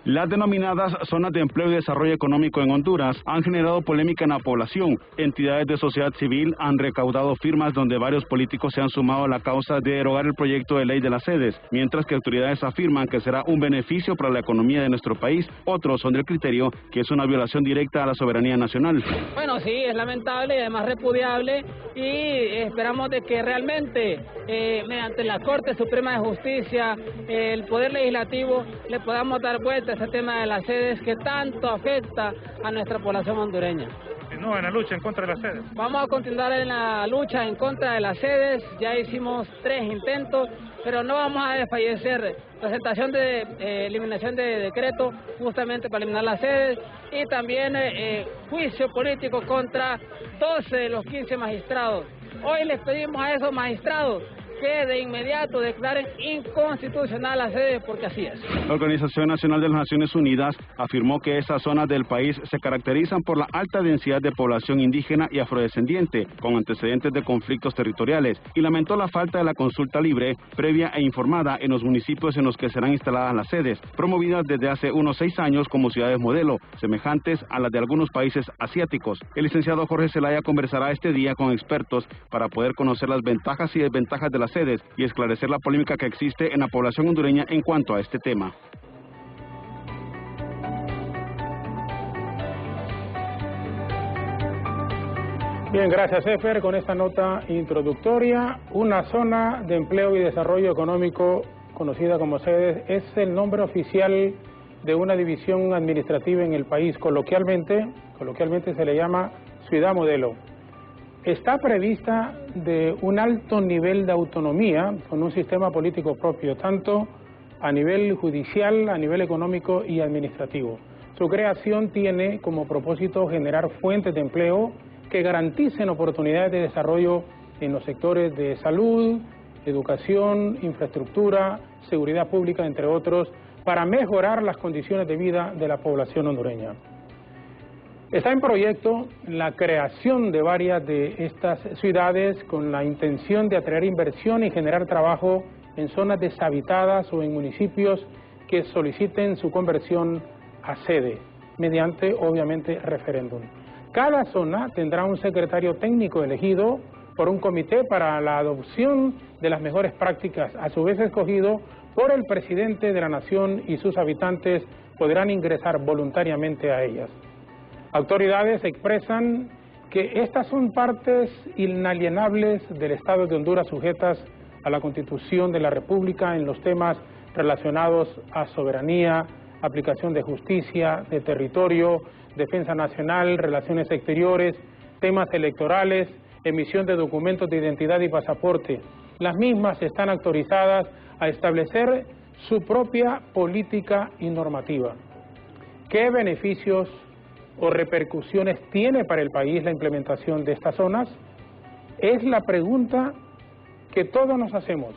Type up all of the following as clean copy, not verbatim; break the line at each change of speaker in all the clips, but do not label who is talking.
Las denominadas zonas de empleo y desarrollo económico en Honduras han generado polémica en la población. Entidades de sociedad civil han recaudado firmas donde varios políticos se han sumado a la causa de derogar el proyecto de ley de las sedes, mientras que autoridades afirman que será un beneficio para la economía de nuestro país. Otros son del criterio que es una violación directa a la soberanía nacional.
Bueno, sí, es lamentable y además repudiable, y esperamos de que realmente mediante la Corte Suprema de Justicia, el Poder Legislativo, le podamos dar vuelta a ese tema de las sedes que tanto afecta a nuestra población hondureña.
No, en la lucha en contra de las sedes.
Vamos a continuar en la lucha en contra de las sedes. Ya hicimos 3 intentos, pero no vamos a desfallecer. Presentación de eliminación de decreto justamente para eliminar las sedes, y también juicio político contra 12 de los 15 magistrados. Hoy les pedimos a esos magistrados que de inmediato declaren inconstitucional la sede, porque así es.
La Organización Nacional de las Naciones Unidas afirmó que esas zonas del país se caracterizan por la alta densidad de población indígena y afrodescendiente, con antecedentes de conflictos territoriales, y lamentó la falta de la consulta libre, previa e informada en los municipios en los que serán instaladas las sedes, promovidas desde hace unos 6 años como ciudades modelo, semejantes a las de algunos países asiáticos. El licenciado Jorge Zelaya conversará este día con expertos para poder conocer las ventajas y desventajas de las sedes y esclarecer la polémica que existe en la población hondureña en cuanto a este tema.
Bien, gracias Efer. Con esta nota introductoria, una zona de empleo y desarrollo económico conocida como sedes es el nombre oficial de una división administrativa en el país. Coloquialmente se le llama ciudad modelo. Está prevista de un alto nivel de autonomía con un sistema político propio, tanto a nivel judicial, a nivel económico y administrativo. Su creación tiene como propósito generar fuentes de empleo que garanticen oportunidades de desarrollo en los sectores de salud, educación, infraestructura, seguridad pública, entre otros, para mejorar las condiciones de vida de la población hondureña. Está en proyecto la creación de varias de estas ciudades con la intención de atraer inversión y generar trabajo en zonas deshabitadas o en municipios que soliciten su conversión a sede, mediante, obviamente, referéndum. Cada zona tendrá un secretario técnico elegido por un comité para la adopción de las mejores prácticas, a su vez escogido por el presidente de la nación, y sus habitantes podrán ingresar voluntariamente a ellas. Autoridades expresan que estas son partes inalienables del Estado de Honduras, sujetas a la Constitución de la República en los temas relacionados a soberanía, aplicación de justicia, de territorio, defensa nacional, relaciones exteriores, temas electorales, emisión de documentos de identidad y pasaporte. Las mismas están autorizadas a establecer su propia política y normativa. ¿Qué beneficios o repercusiones tiene para el país la implementación de estas zonas? Es la pregunta que todos nos hacemos.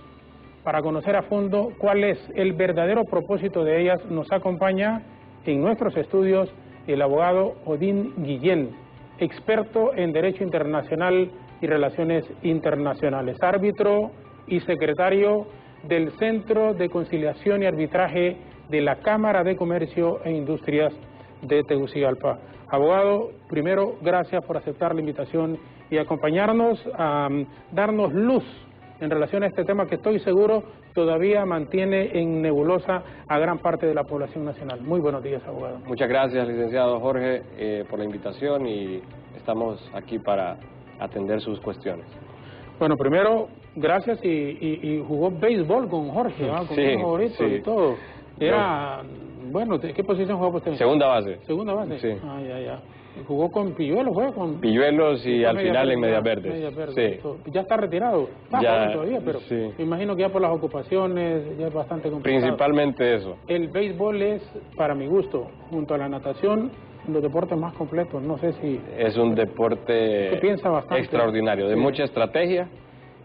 Para conocer a fondo cuál es el verdadero propósito de ellas, nos acompaña en nuestros estudios el abogado Odín Guillén, experto en Derecho Internacional y Relaciones Internacionales, árbitro y secretario del Centro de Conciliación y Arbitraje de la Cámara de Comercio e Industrias de Tegucigalpa. Abogado, primero, gracias por aceptar la invitación y acompañarnos a darnos luz en relación a este tema que estoy seguro todavía mantiene en nebulosa a gran parte de la población nacional. Muy buenos días, abogado.
Muchas gracias, licenciado Jorge, por la invitación, y estamos aquí para atender sus cuestiones.
Bueno, primero, gracias, y jugó béisbol con Jorge, ¿no? Con
sí,
favorito
sí.
Y todo. Era, bueno, ¿qué posición jugaba usted?
Segunda base.
¿Segunda base?
Sí.
Ah, ya. ¿Jugó con Pilluelos? ¿Juega con
Pilluelos y al final en Medias Verdes.
Medias Verdes.
Sí.
Ya está retirado. Está joven todavía, pero
sí.
Me imagino que ya por las ocupaciones ya es bastante complicado.
Principalmente eso.
El béisbol es, para mi gusto, junto a la natación, los deportes más completos. No sé si...
Es un deporte extraordinario, de mucha estrategia,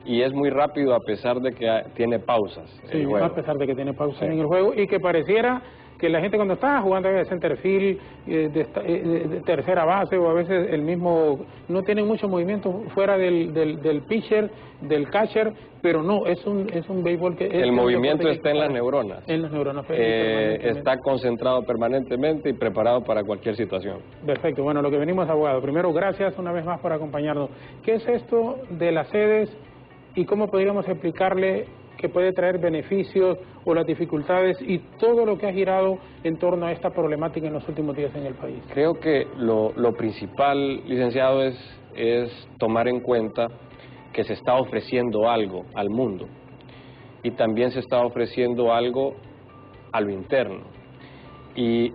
y es muy rápido a pesar de que tiene pausas.
Sí, a pesar de que tiene pausas en el juego, y que pareciera que la gente cuando está jugando de centerfield, de tercera base, o a veces el mismo, no tiene mucho movimiento fuera del pitcher, del catcher, pero no, es un béisbol que...
El movimiento está en las neuronas.
En las neuronas.
Está concentrado permanentemente y preparado para cualquier situación.
Perfecto, bueno, lo que venimos, abogado. Primero, gracias una vez más por acompañarnos. ¿Qué es esto de las sedes y cómo podríamos explicarle que puede traer beneficios o las dificultades y todo lo que ha girado en torno a esta problemática en los últimos días en el país?
Creo que lo principal, licenciado, es tomar en cuenta que se está ofreciendo algo al mundo y también se está ofreciendo algo a lo interno. Y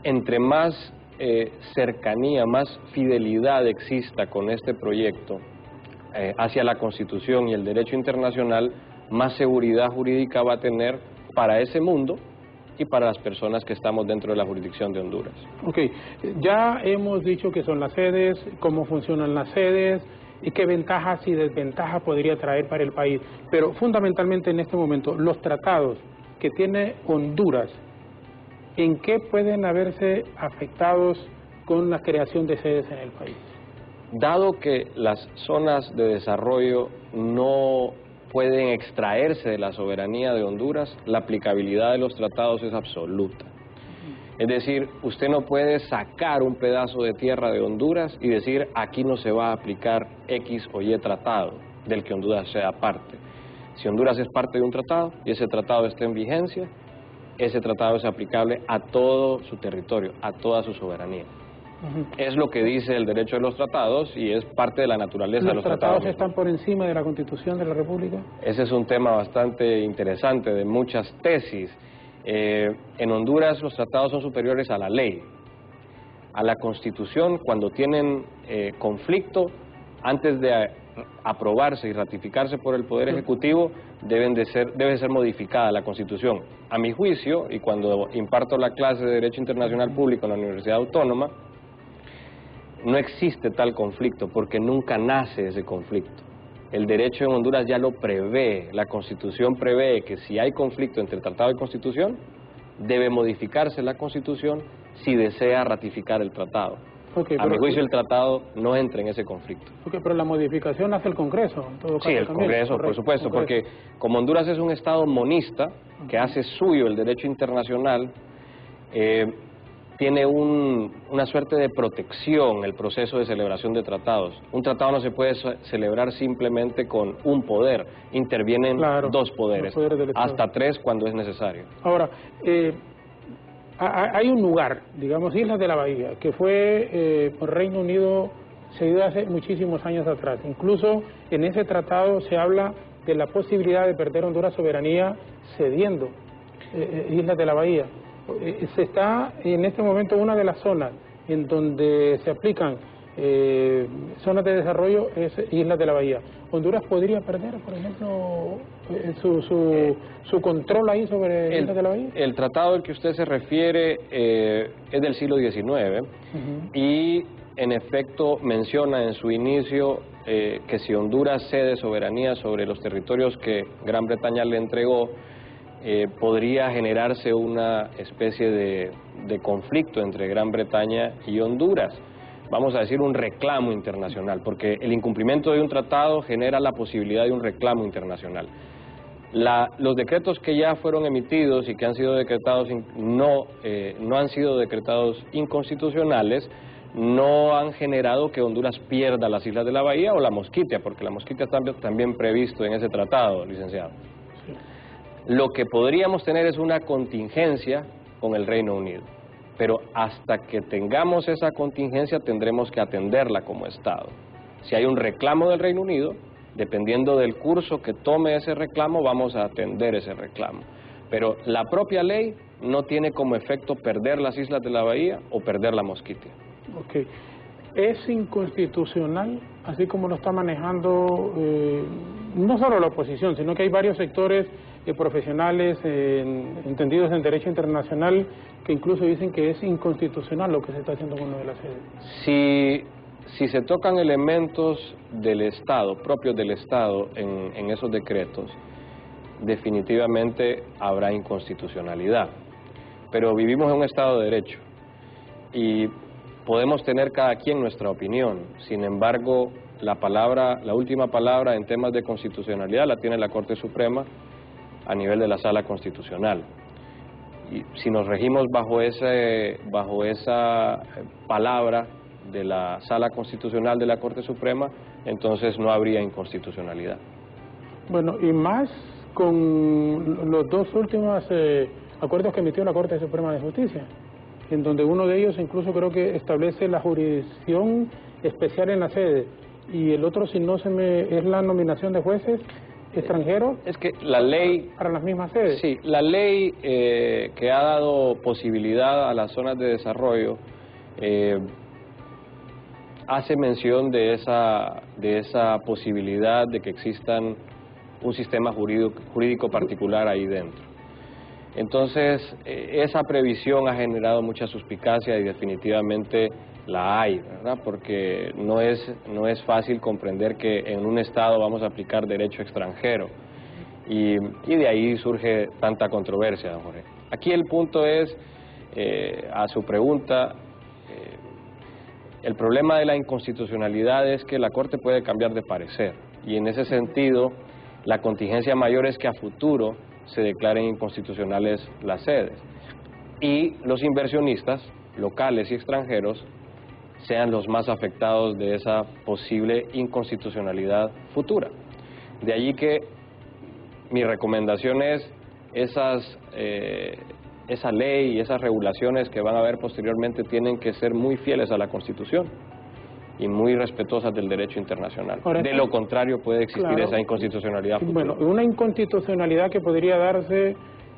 entre más cercanía, más fidelidad exista con este proyecto hacia la Constitución y el derecho internacional, más seguridad jurídica va a tener para ese mundo y para las personas que estamos dentro de la jurisdicción de Honduras.
Ok, ya hemos dicho qué son las sedes, cómo funcionan las sedes y qué ventajas y desventajas podría traer para el país, pero fundamentalmente en este momento, los tratados que tiene Honduras, ¿en qué pueden haberse afectados con la creación de sedes en el país?
Dado que las zonas de desarrollo no pueden extraerse de la soberanía de Honduras, la aplicabilidad de los tratados es absoluta. Es decir, usted no puede sacar un pedazo de tierra de Honduras y decir aquí no se va a aplicar X o Y tratado del que Honduras sea parte. Si Honduras es parte de un tratado y ese tratado está en vigencia, ese tratado es aplicable a todo su territorio, a toda su soberanía. Es lo que dice el derecho de los tratados y es parte de la naturaleza de los tratados.
¿Los tratados están por encima de la Constitución de la República?
Ese es un tema bastante interesante, de muchas tesis. En Honduras los tratados son superiores a la ley, a la Constitución. Cuando tienen conflicto, antes de aprobarse y ratificarse por el Poder Ejecutivo, debe ser modificada la Constitución. A mi juicio, y cuando imparto la clase de Derecho Internacional Público en la Universidad Autónoma, no existe tal conflicto porque nunca nace ese conflicto. El derecho en Honduras ya lo prevé, la Constitución prevé que si hay conflicto entre tratado y Constitución, debe modificarse la Constitución si desea ratificar el tratado. A mi juicio el tratado no entra en ese conflicto.
Pero la modificación hace el Congreso, en todo caso.
Sí, el Congreso, por supuesto, porque como Honduras es un Estado monista, que hace suyo el derecho internacional, tiene una suerte de protección el proceso de celebración de tratados. Un tratado no se puede celebrar simplemente con un poder, intervienen dos poderes, hasta tres cuando es necesario.
Ahora, hay un lugar, digamos Islas de la Bahía, que fue por Reino Unido cedido hace muchísimos años atrás. Incluso en ese tratado se habla de la posibilidad de perder Honduras soberanía cediendo Islas de la Bahía. Se está en este momento una de las zonas en donde se aplican zonas de desarrollo es Islas de la Bahía. ¿Honduras podría perder, por ejemplo, su control ahí sobre Islas de la Bahía?
El tratado al que usted se refiere es del siglo XIX y en efecto menciona en su inicio que si Honduras cede soberanía sobre los territorios que Gran Bretaña le entregó, podría generarse una especie de conflicto entre Gran Bretaña y Honduras. Vamos a decir un reclamo internacional, porque el incumplimiento de un tratado genera la posibilidad de un reclamo internacional. Los decretos que ya fueron emitidos y que han sido decretados no han sido decretados inconstitucionales, no han generado que Honduras pierda las Islas de la Bahía o la Mosquitia, porque la Mosquitia está también previsto en ese tratado, licenciado. Lo que podríamos tener es una contingencia con el Reino Unido, pero hasta que tengamos esa contingencia tendremos que atenderla como Estado. Si hay un reclamo del Reino Unido, dependiendo del curso que tome ese reclamo, vamos a atender ese reclamo. Pero la propia ley no tiene como efecto perder las Islas de la Bahía o perder la Mosquitia.
Ok. ¿Es inconstitucional, así como lo está manejando no solo la oposición, sino que hay varios sectores profesionales entendidos en derecho internacional que incluso dicen que es inconstitucional lo que se está haciendo con lo de la sede?
Si se tocan elementos del Estado, propios del Estado en esos decretos, definitivamente habrá inconstitucionalidad. pero vivimos en un Estado de Derecho y podemos tener cada quien nuestra opinión. Sin embargo, la última palabra en temas de constitucionalidad la tiene la Corte Suprema a nivel de la Sala Constitucional. Y si nos regimos bajo esa palabra de la Sala Constitucional de la Corte Suprema, entonces no habría inconstitucionalidad.
Bueno, y más con los dos últimos acuerdos que emitió la Corte Suprema de Justicia, en donde uno de ellos incluso creo que establece la jurisdicción especial en la sede, y el otro, si no es la nominación de jueces extranjeros. Es que la ley para las mismas sedes.
Sí, la ley que ha dado posibilidad a las zonas de desarrollo hace mención de esa posibilidad de que existan un sistema jurídico particular ahí dentro. Entonces, esa previsión ha generado mucha suspicacia y definitivamente la hay, ¿verdad? Porque no es fácil comprender que en un Estado vamos a aplicar derecho extranjero y de ahí surge tanta controversia, don Jorge. Aquí el punto es, a su pregunta, el problema de la inconstitucionalidad es que la Corte puede cambiar de parecer y en ese sentido la contingencia mayor es que a futuro se declaren inconstitucionales las sedes y los inversionistas locales y extranjeros sean los más afectados de esa posible inconstitucionalidad futura. De allí que mi recomendación es esa ley y esas regulaciones que van a haber posteriormente tienen que ser muy fieles a la Constitución y muy respetuosas del derecho internacional. De lo contrario puede existir esa inconstitucionalidad futura.
Bueno, una inconstitucionalidad que podría darse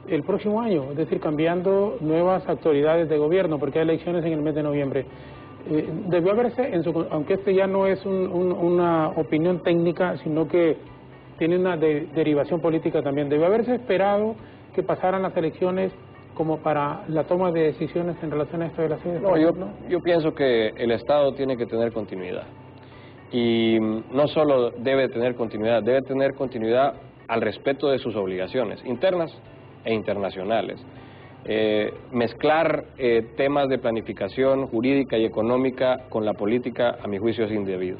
el próximo año, es decir, cambiando nuevas autoridades de gobierno, porque hay elecciones en el mes de noviembre. Debió haberse, aunque este ya no es una opinión técnica, sino que tiene una derivación política también, debió haberse esperado que pasaran las elecciones como para la toma de decisiones en relación a esto de la sede.
No, yo pienso que el Estado tiene que tener continuidad y no solo debe tener continuidad al respeto de sus obligaciones internas e internacionales. Mezclar temas de planificación jurídica y económica con la política, a mi juicio, es indebido.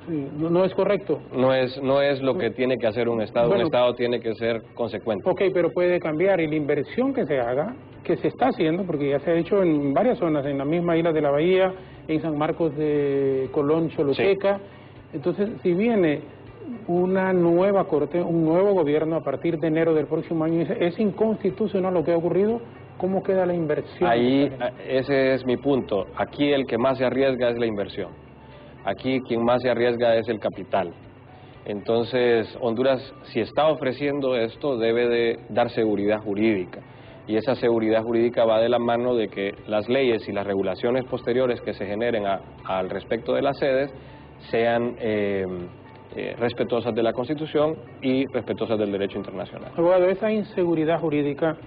Sí, no es correcto.
No es lo que tiene que hacer un Estado. Bueno, un Estado tiene que ser consecuente.
Ok, pero puede cambiar, y la inversión que se haga, que se está haciendo, porque ya se ha hecho en varias zonas, en la misma isla de la Bahía, en San Marcos de Colón, Choluteca. Sí. Entonces, si viene una nueva corte, un nuevo gobierno a partir de enero del próximo año, ¿es inconstitucional lo que ha ocurrido? ¿Cómo queda la inversión?
Ahí, ese es mi punto. Aquí el que más se arriesga es la inversión. Aquí quien más se arriesga es el capital. Entonces, Honduras, si está ofreciendo esto, debe de dar seguridad jurídica. Y esa seguridad jurídica va de la mano de que las leyes y las regulaciones posteriores que se generen al respecto de las sedes sean respetuosas de la Constitución y respetuosas del derecho internacional.
Abogado, esa inseguridad jurídica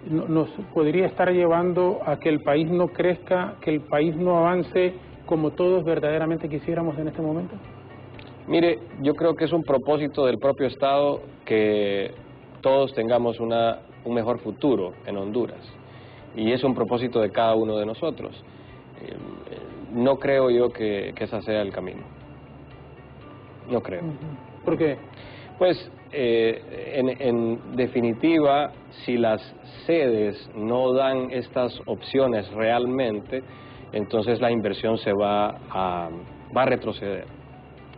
nos podría estar llevando a que el país no crezca, que el país no avance como todos verdaderamente quisiéramos en este momento.
Mire, yo creo que es un propósito del propio Estado que todos tengamos un mejor futuro en Honduras, y es un propósito de cada uno de nosotros. No creo yo que ese sea el camino. No creo.
¿Por qué?
Pues, en definitiva, si las sedes no dan estas opciones realmente, entonces la inversión se va a retroceder.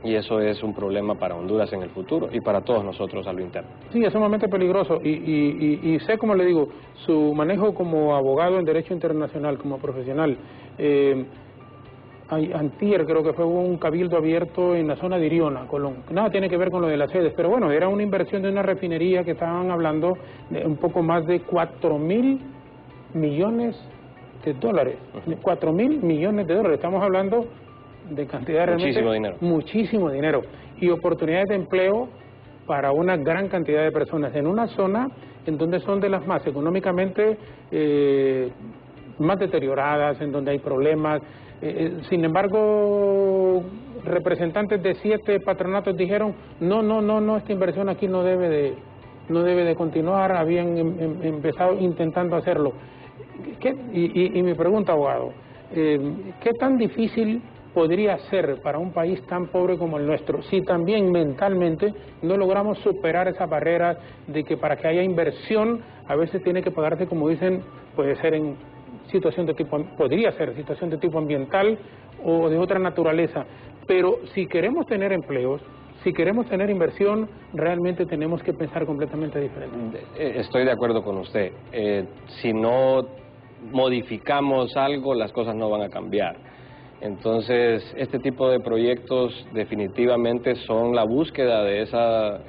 Y eso es un problema para Honduras en el futuro y para todos nosotros a lo interno.
Sí, es sumamente peligroso y sé, como le digo, su manejo como abogado en derecho internacional, como profesional. Antier creo que fue un cabildo abierto en la zona de Iriona, Colón. Nada tiene que ver con lo de las sedes, pero bueno, era una inversión de una refinería que estaban hablando de un poco más de 4.000 millones de dólares. 4.000 millones de dólares, estamos hablando de cantidad realmente... Muchísimo dinero. Y oportunidades de empleo para una gran cantidad de personas, en una zona en donde son de las más económicamente más deterioradas, en donde hay problemas. Sin embargo, representantes de 7 patronatos dijeron, no, esta inversión aquí no debe de continuar, habían empezado intentando hacerlo. Y mi pregunta, abogado, ¿qué tan difícil podría ser para un país tan pobre como el nuestro si también mentalmente no logramos superar esa barrera de que para que haya inversión a veces tiene que pagarse, como dicen, puede ser en situación de tipo, podría ser situación de tipo ambiental o de otra naturaleza, pero si queremos tener empleos, si queremos tener inversión, realmente tenemos que pensar completamente diferente.
Estoy de acuerdo con usted. Si no modificamos algo, las cosas no van a cambiar. Entonces, este tipo de proyectos definitivamente son la búsqueda de esas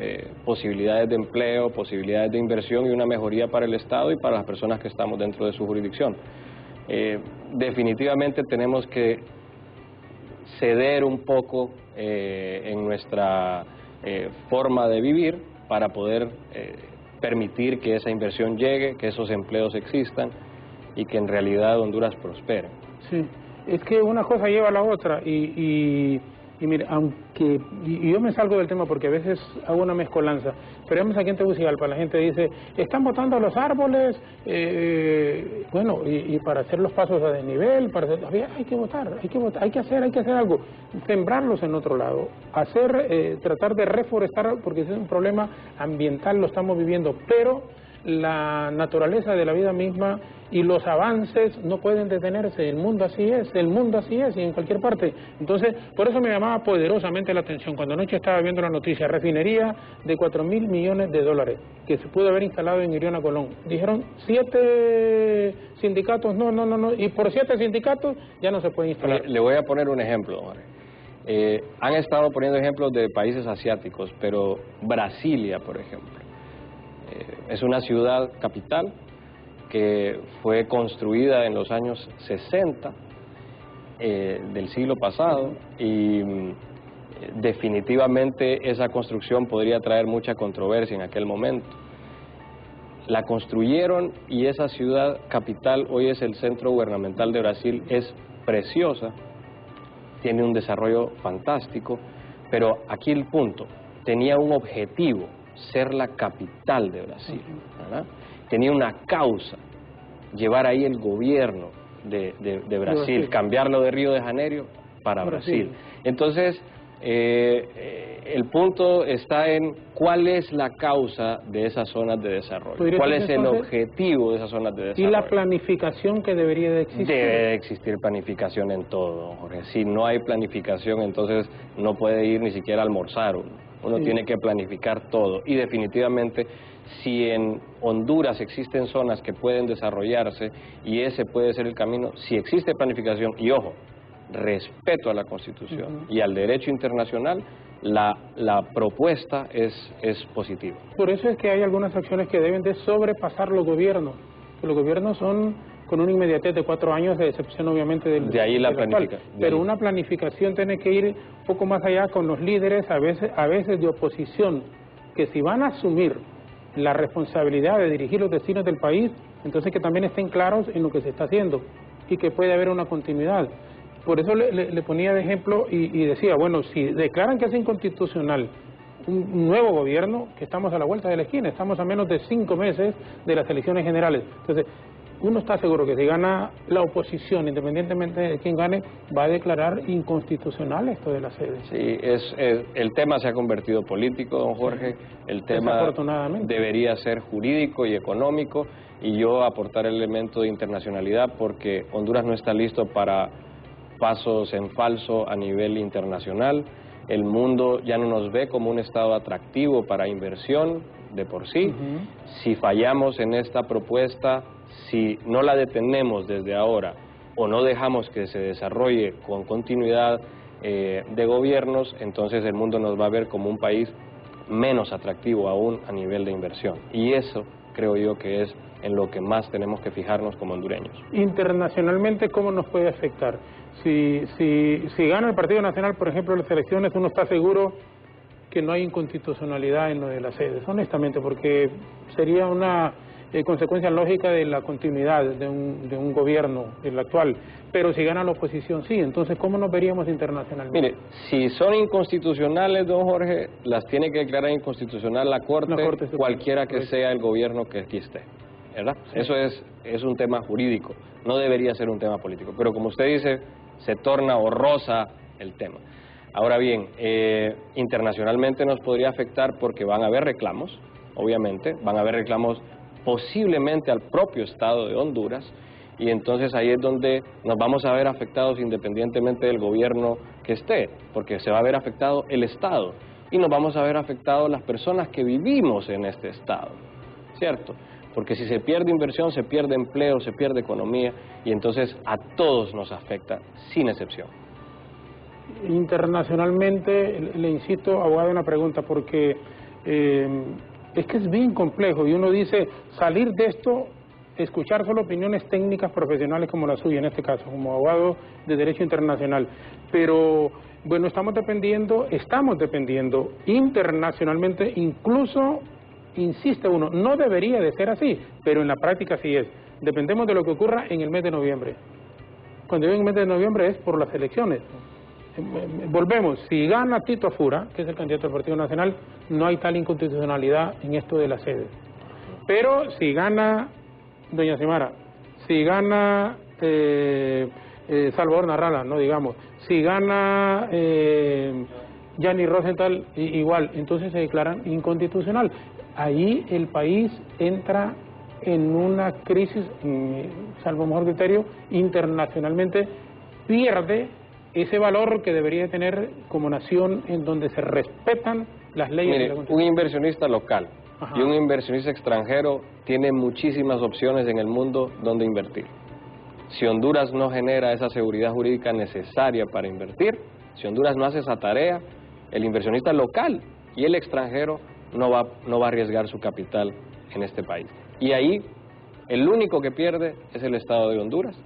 posibilidades de empleo, posibilidades de inversión y una mejoría para el Estado y para las personas que estamos dentro de su jurisdicción. Definitivamente tenemos que ceder un poco en nuestra forma de vivir para poder permitir que esa inversión llegue, que esos empleos existan y que en realidad Honduras prospere.
Sí. Es que una cosa lleva a la otra y mire, aunque yo me salgo del tema porque a veces hago una mezcolanza, pero vemos aquí en Tegucigalpa, la gente dice, están botando los árboles, bueno, y para hacer los pasos a desnivel, hay que votar, hay que hacer algo, sembrarlos en otro lado, tratar de reforestar, porque ese es un problema ambiental, lo estamos viviendo, pero la naturaleza de la vida misma y los avances no pueden detenerse, el mundo así es y en cualquier parte. Entonces, por eso me llamaba poderosamente la atención cuando anoche estaba viendo la noticia, refinería de 4.000 millones de dólares que se pudo haber instalado en Iriona Colón. Dijeron 7 sindicatos, no, y por 7 sindicatos ya no se puede instalar.
Le voy a poner un ejemplo, Jorge. Han estado poniendo ejemplos de países asiáticos, pero Brasilia, por ejemplo, es una ciudad capital que fue construida en los años 60 del siglo pasado y definitivamente esa construcción podría traer mucha controversia en aquel momento. La construyeron y esa ciudad capital hoy es el centro gubernamental de Brasil, es preciosa, tiene un desarrollo fantástico, pero aquí el punto, tenía un objetivo, ser la capital de Brasil, ¿verdad? Tenía una causa, llevar ahí el gobierno de Brasil, cambiarlo de Río de Janeiro para Brasil. Entonces, el punto está en cuál es la causa de esas zonas de desarrollo, cuál es el objetivo de esas zonas de desarrollo.
Y la planificación que debería de existir.
Debe de existir planificación en todo, Jorge. Si no hay planificación, entonces no puede ir ni siquiera a almorzar uno tiene que planificar todo y definitivamente si en Honduras existen zonas que pueden desarrollarse y ese puede ser el camino, si existe planificación y ojo, respeto a la Constitución y al derecho internacional, la propuesta es positiva.
Por eso es que hay algunas acciones que deben de sobrepasar los gobiernos. Los gobiernos son con una inmediatez de 4 años, de excepción obviamente
de ahí la planificación.
Pero una planificación tiene que ir un poco más allá con los líderes, a veces de oposición, que si van a asumir la responsabilidad de dirigir los destinos del país, entonces que también estén claros en lo que se está haciendo y que puede haber una continuidad. Por eso le ponía de ejemplo y decía, bueno, si declaran que es inconstitucional un nuevo gobierno, que estamos a la vuelta de la esquina, estamos a menos de 5 meses de las elecciones generales. Entonces, uno está seguro que si gana la oposición, independientemente de quién gane, va a declarar inconstitucional esto de la sede.
Sí, el tema se ha convertido político, don Jorge, el tema debería ser jurídico y económico, y yo aportar el elemento de internacionalidad porque Honduras no está listo para pasos en falso a nivel internacional. El mundo ya no nos ve como un estado atractivo para inversión de por sí. Si fallamos en esta propuesta, si no la detenemos desde ahora o no dejamos que se desarrolle con continuidad de gobiernos, entonces el mundo nos va a ver como un país menos atractivo aún a nivel de inversión. Y eso creo yo que es en lo que más tenemos que fijarnos como hondureños.
Internacionalmente, ¿cómo nos puede afectar? Si gana el Partido Nacional, por ejemplo, las elecciones, uno está seguro que no hay inconstitucionalidad en lo de las sedes, honestamente, porque sería una consecuencia lógica de la continuidad de un gobierno, el actual. Pero si gana la oposición, sí. Entonces, ¿cómo nos veríamos internacionalmente?
Mire, si son inconstitucionales, don Jorge, las tiene que declarar inconstitucional la Corte cualquiera que sea el gobierno que aquí esté. ¿verdad?
Sí.
Eso es un tema jurídico, no debería ser un tema político, pero como usted dice, se torna o roza el tema. Ahora bien, internacionalmente nos podría afectar porque van a haber reclamos, obviamente, van a haber reclamos posiblemente al propio Estado de Honduras, y entonces ahí es donde nos vamos a ver afectados independientemente del gobierno que esté, porque se va a ver afectado el Estado, y nos vamos a ver afectados las personas que vivimos en este Estado, ¿cierto? Porque si se pierde inversión, se pierde empleo, se pierde economía, y entonces a todos nos afecta, sin excepción.
Internacionalmente, le insisto, abogado, una pregunta, porque es que es bien complejo, y uno dice, salir de esto, escuchar solo opiniones técnicas profesionales como la suya, en este caso, como abogado de Derecho Internacional, pero bueno, estamos dependiendo internacionalmente, incluso, insiste uno, no debería de ser así, pero en la práctica sí es. Dependemos de lo que ocurra en el mes de noviembre. Cuando digo en el mes de noviembre es por las elecciones. Volvemos, si gana Tito Afura, que es el candidato del Partido Nacional, no hay tal inconstitucionalidad en esto de las sedes. Pero si gana doña Xiomara, si gana Salvador Narrala, no digamos, si gana Gianni Rosenthal, igual, entonces se declaran inconstitucional. Ahí el país entra en una crisis, salvo mejor criterio, internacionalmente pierde ese valor que debería tener como nación en donde se respetan las leyes.
Mire,
de la Constitución.
un inversionista local
Ajá.
y un inversionista extranjero tiene muchísimas opciones en el mundo donde invertir. Si Honduras no genera esa seguridad jurídica necesaria para invertir, si Honduras no hace esa tarea, el inversionista local y el extranjero no va a arriesgar su capital en este país. Y ahí el único que pierde es el Estado de Honduras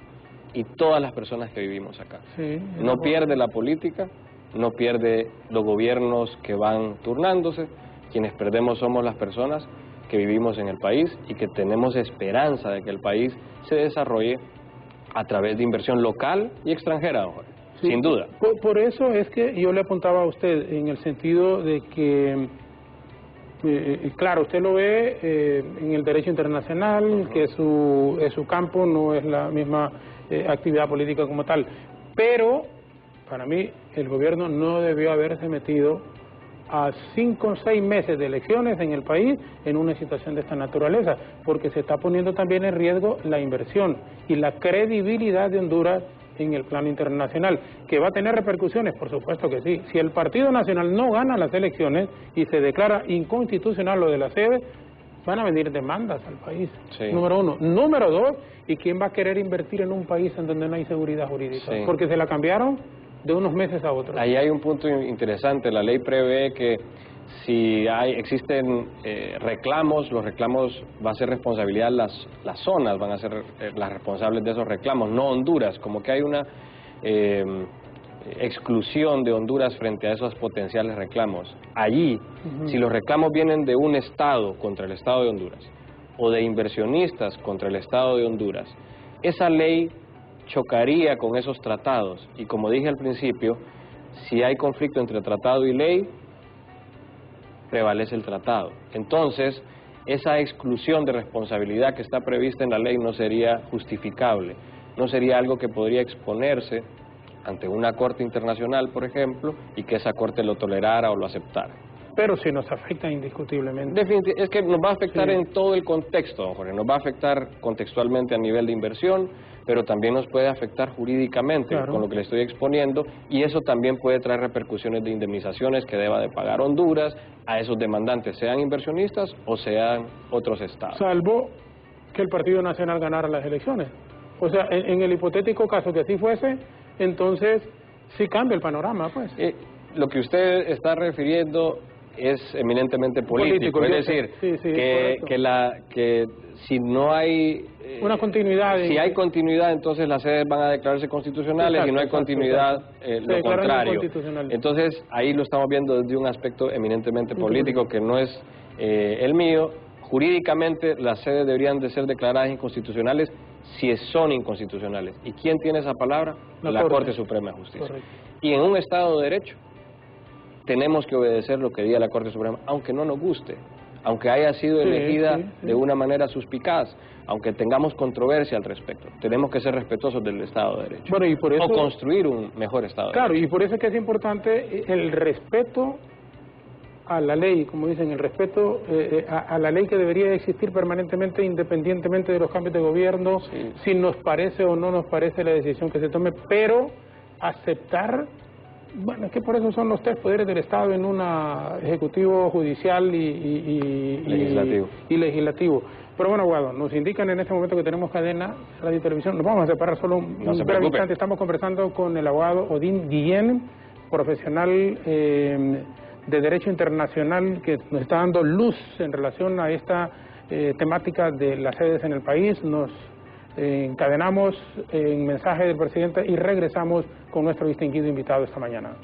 y todas las personas que vivimos acá.
Sí,
no pierde la política, no pierde los gobiernos que van turnándose, quienes perdemos somos las personas que vivimos en el país y que tenemos esperanza de que el país se desarrolle a través de inversión local y extranjera, don Jorge,
sí,
sin duda.
Por eso es que yo le apuntaba a usted en el sentido de que, claro, usted lo ve en el derecho internacional, que su campo no es la misma actividad política como tal, pero para mí el gobierno no debió haberse metido a 5 o 6 meses de elecciones en el país en una situación de esta naturaleza, porque se está poniendo también en riesgo la inversión y la credibilidad de Honduras en el plano internacional, que va a tener repercusiones, por supuesto que sí. Si el Partido Nacional no gana las elecciones y se declara inconstitucional lo de la sede, van a venir demandas al país,
sí.
Número uno. Número dos, ¿y quién va a querer invertir en un país en donde no hay seguridad jurídica?
Sí.
Porque se la cambiaron de unos meses a otros.
Ahí hay un punto interesante, la ley prevé que si existen reclamos, los reclamos va a ser responsabilidad, las zonas van a ser las responsables de esos reclamos, no Honduras, como que hay una exclusión de Honduras frente a esos potenciales reclamos. Allí, si los reclamos vienen de un Estado contra el Estado de Honduras o de inversionistas contra el Estado de Honduras, esa ley chocaría con esos tratados y, como dije al principio, si hay conflicto entre tratado y ley, prevalece el tratado. Entonces, esa exclusión de responsabilidad que está prevista en la ley no sería justificable, no sería algo que podría exponerse ante una corte internacional, por ejemplo, y que esa corte lo tolerara o lo aceptara.
Pero sí nos afecta indiscutiblemente.
Es que nos va a afectar
Sí.
en todo el contexto, don Jorge, nos va a afectar contextualmente a nivel de inversión, pero también nos puede afectar jurídicamente,
Claro.
con lo que le estoy exponiendo, y eso también puede traer repercusiones de indemnizaciones que deba de pagar Honduras a esos demandantes, sean inversionistas o sean otros estados.
Salvo que el Partido Nacional ganara las elecciones. O sea, en el hipotético caso que así fuese, entonces sí cambia el panorama, pues.
Lo que usted está refiriendo es eminentemente político,
Político,
es decir,
sí, correcto.
que si no hay
Una continuidad.
si hay continuidad, entonces las sedes van a declararse constitucionales.
Exacto,
y no hay
exacto,
continuidad,
Se
lo
declaran
contrario.
inconstitucionales.
Entonces ahí lo estamos viendo desde un aspecto eminentemente político que no es el mío. Jurídicamente las sedes deberían de ser declaradas inconstitucionales si son inconstitucionales. ¿Y quién tiene esa palabra? La Corte Suprema de Justicia.
Correcto.
Y en un Estado de Derecho tenemos que obedecer lo que diga la Corte Suprema, aunque no nos guste, aunque haya sido elegida
sí.
de una manera suspicaz, aunque tengamos controversia al respecto. Tenemos que ser respetuosos del Estado de Derecho.
Bueno, y por eso,
o construir un mejor Estado de
Derecho.
Derecho.
Y por eso es que es importante el respeto a la ley, como dicen, el respeto a la ley que debería existir permanentemente, independientemente de los cambios de gobierno,
Sí.
si nos parece o no nos parece la decisión que se tome, pero aceptar, bueno, es que por eso son los tres poderes del Estado en una ejecutivo, judicial y legislativo. Pero bueno, Guado, nos indican en este momento que tenemos cadena, radio y televisión. Nos vamos a separar solo un breve instante. Estamos conversando con el abogado Odín Guillén, profesional de Derecho Internacional, que nos está dando luz en relación a esta temática de las sedes en el país. Nos encadenamos en mensaje del presidente y regresamos con nuestro distinguido invitado esta mañana.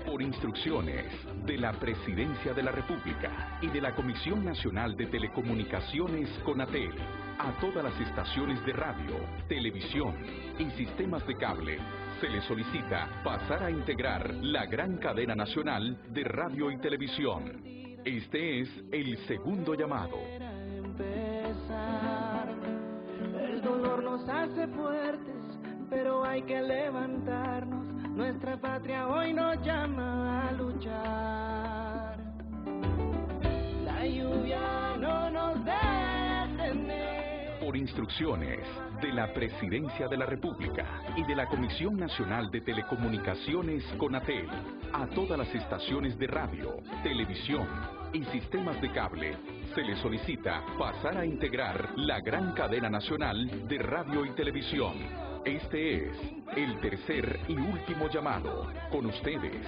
Por instrucciones de la Presidencia de la República y de la Comisión Nacional de Telecomunicaciones CONATEL, a todas las estaciones de radio, televisión y sistemas de cable, se les solicita pasar a integrar la gran cadena nacional de radio y televisión. Este es el segundo llamado.
El dolor nos hace fuertes, pero hay que levantarnos. Nuestra patria hoy nos llama a luchar. La lluvia no nos detiene.
Por instrucciones de la Presidencia de la República y de la Comisión Nacional de Telecomunicaciones CONATEL, a todas las estaciones de radio, televisión y sistemas de cable, se les solicita pasar a integrar la gran cadena nacional de radio y televisión. Este es el tercer y último llamado. Con ustedes,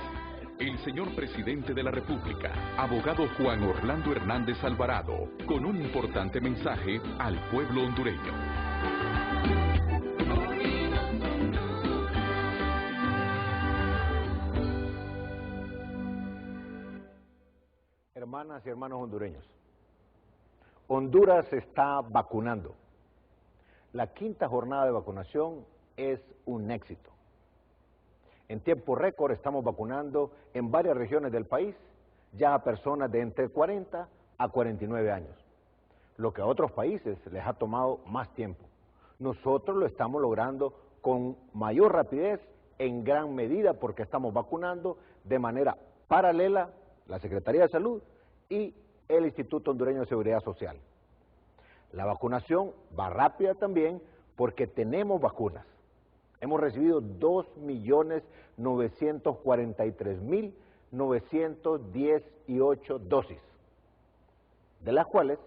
el señor Presidente de la República, abogado Juan Orlando Hernández Alvarado, con un importante mensaje al pueblo hondureño.
Hermanas y hermanos hondureños, Honduras se está vacunando. La quinta jornada de vacunación es un éxito. En tiempo récord estamos vacunando en varias regiones del país, ya a personas de entre 40 a 49 años, lo que a otros países les ha tomado más tiempo. Nosotros lo estamos logrando con mayor rapidez, en gran medida porque estamos vacunando de manera paralela la Secretaría de Salud y el Instituto Hondureño de Seguridad Social. La vacunación va rápida también porque tenemos vacunas. Hemos recibido 2.943.918 dosis, de las cuales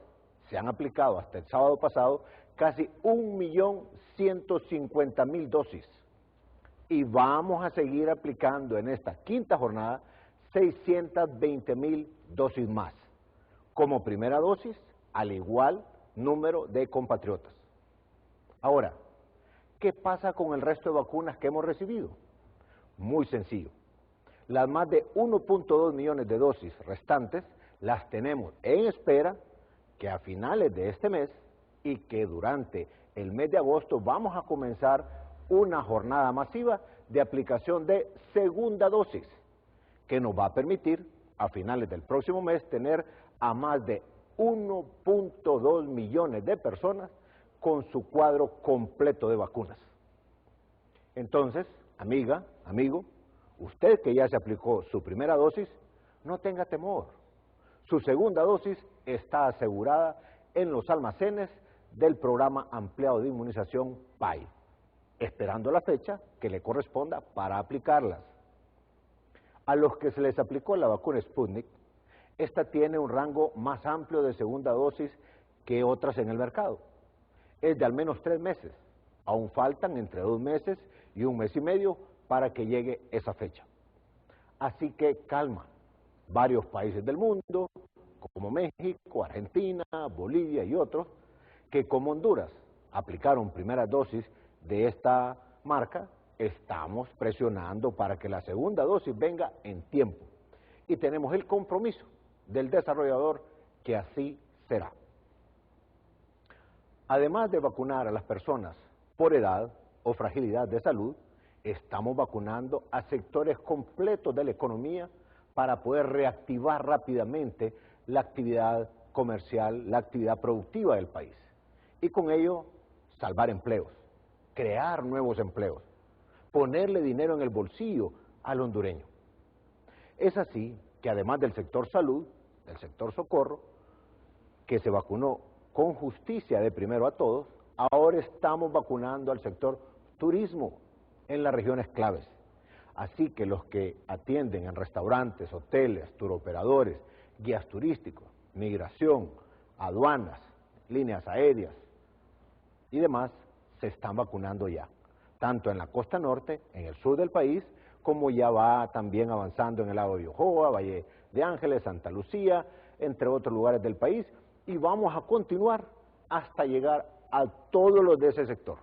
se han aplicado hasta el sábado pasado casi 1.150.000 dosis. Y vamos a seguir aplicando en esta quinta jornada 620.000 dosis más, como primera dosis, al igual número de compatriotas. Ahora, ¿qué pasa con el resto de vacunas que hemos recibido? Muy sencillo. Las más de 1.2 millones de dosis restantes las tenemos en espera, que a finales de este mes y que durante el mes de agosto vamos a comenzar una jornada masiva de aplicación de segunda dosis, que nos va a permitir a finales del próximo mes tener a más de 1.2 millones de personas con su cuadro completo de vacunas. Entonces, amiga, amigo, usted que ya se aplicó su primera dosis, no tenga temor. Su segunda dosis está asegurada en los almacenes del programa ampliado de inmunización PAI, esperando la fecha que le corresponda para aplicarlas. A los que se les aplicó la vacuna Sputnik, esta tiene un rango más amplio de segunda dosis que otras en el mercado. Es de al menos 3 meses. Aún faltan entre 2 meses y 1 mes y medio para que llegue esa fecha. Así que calma. Varios países del mundo, como México, Argentina, Bolivia y otros, que como Honduras aplicaron primeras dosis de esta marca, estamos presionando para que la segunda dosis venga en tiempo. Y tenemos el compromiso del desarrollador que así será. Además de vacunar a las personas por edad, o fragilidad de salud, estamos vacunando a sectores completos de la economía para poder reactivar rápidamente la actividad comercial, la actividad productiva del país. Y con ello, salvar empleos, crear nuevos empleos, ponerle dinero en el bolsillo al hondureño. Es así que además del sector salud, del sector socorro, que se vacunó con justicia de primero a todos, ahora estamos vacunando al sector turismo en las regiones claves. Así que los que atienden en restaurantes, hoteles, turoperadores, guías turísticos, migración, aduanas, líneas aéreas y demás, se están vacunando ya, tanto en la costa norte, en el sur del país, como ya va también avanzando en el lago de Yojoa, Valle de Ángeles, Santa Lucía, entre otros lugares del país, y vamos a continuar hasta llegar a todos los de ese sector.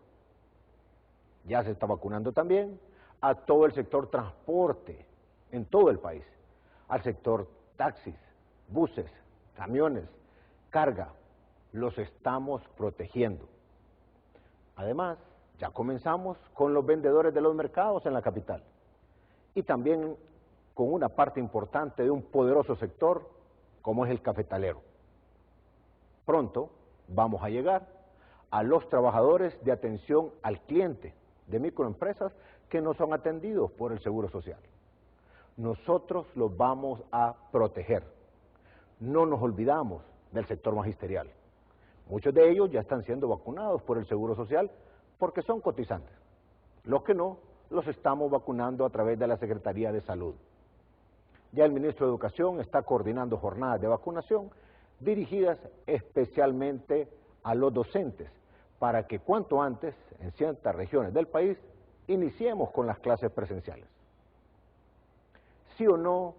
Ya se está vacunando también a todo el sector transporte en todo el país, al sector taxis, buses, camiones, carga, los estamos protegiendo. Además, ya comenzamos con los vendedores de los mercados en la capital y también con una parte importante de un poderoso sector como es el cafetalero. Pronto vamos a llegar a los trabajadores de atención al cliente de microempresas que no son atendidos por el Seguro Social. Nosotros los vamos a proteger. No nos olvidamos del sector magisterial. Muchos de ellos ya están siendo vacunados por el Seguro Social porque son cotizantes. Los que no, los estamos vacunando a través de la Secretaría de Salud. Ya el ministro de Educación está coordinando jornadas de vacunación dirigidas especialmente a los docentes para que cuanto antes, en ciertas regiones del país, iniciemos con las clases presenciales. ¿Sí o no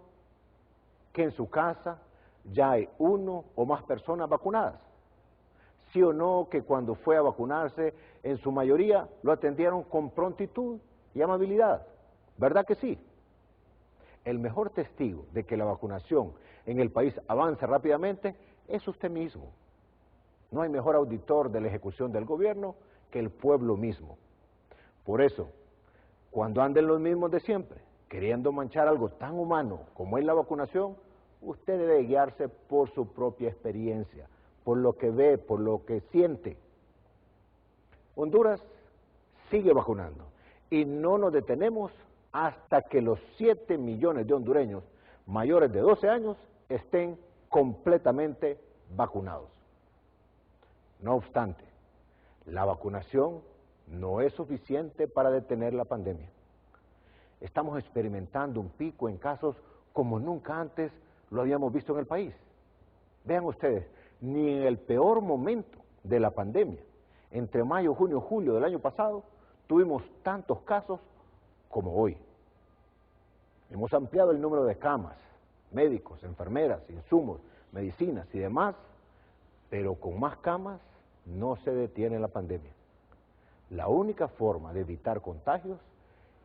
que en su casa ya hay uno o más personas vacunadas? ¿Sí o no que cuando fue a vacunarse, en su mayoría lo atendieron con prontitud y amabilidad? ¿Verdad que sí? El mejor testigo de que la vacunación en el país avance rápidamente es usted mismo. No hay mejor auditor de la ejecución del gobierno que el pueblo mismo. Por eso, cuando anden los mismos de siempre, queriendo manchar algo tan humano como es la vacunación, usted debe guiarse por su propia experiencia, por lo que ve, por lo que siente. Honduras sigue vacunando y no nos detenemos hasta que los 7 millones de hondureños mayores de 12 años estén completamente vacunados. No obstante, la vacunación no es suficiente para detener la pandemia. Estamos experimentando un pico en casos como nunca antes lo habíamos visto en el país. Vean ustedes, ni en el peor momento de la pandemia, entre mayo, junio, julio del año pasado, tuvimos tantos casos como hoy. Hemos ampliado el número de camas, médicos, enfermeras, insumos, medicinas y demás, pero con más camas no se detiene la pandemia. La única forma de evitar contagios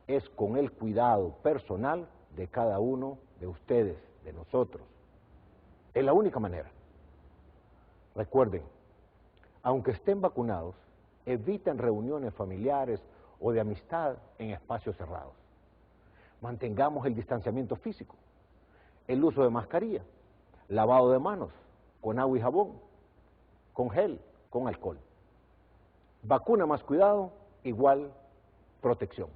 es con el cuidado personal de cada uno de ustedes, de nosotros. Es la única manera. Recuerden, aunque estén vacunados, eviten reuniones familiares o de amistad en espacios cerrados. Mantengamos el distanciamiento físico, el uso de mascarilla, lavado de manos con agua y jabón, con gel, con alcohol. Vacuna más cuidado, igual protección.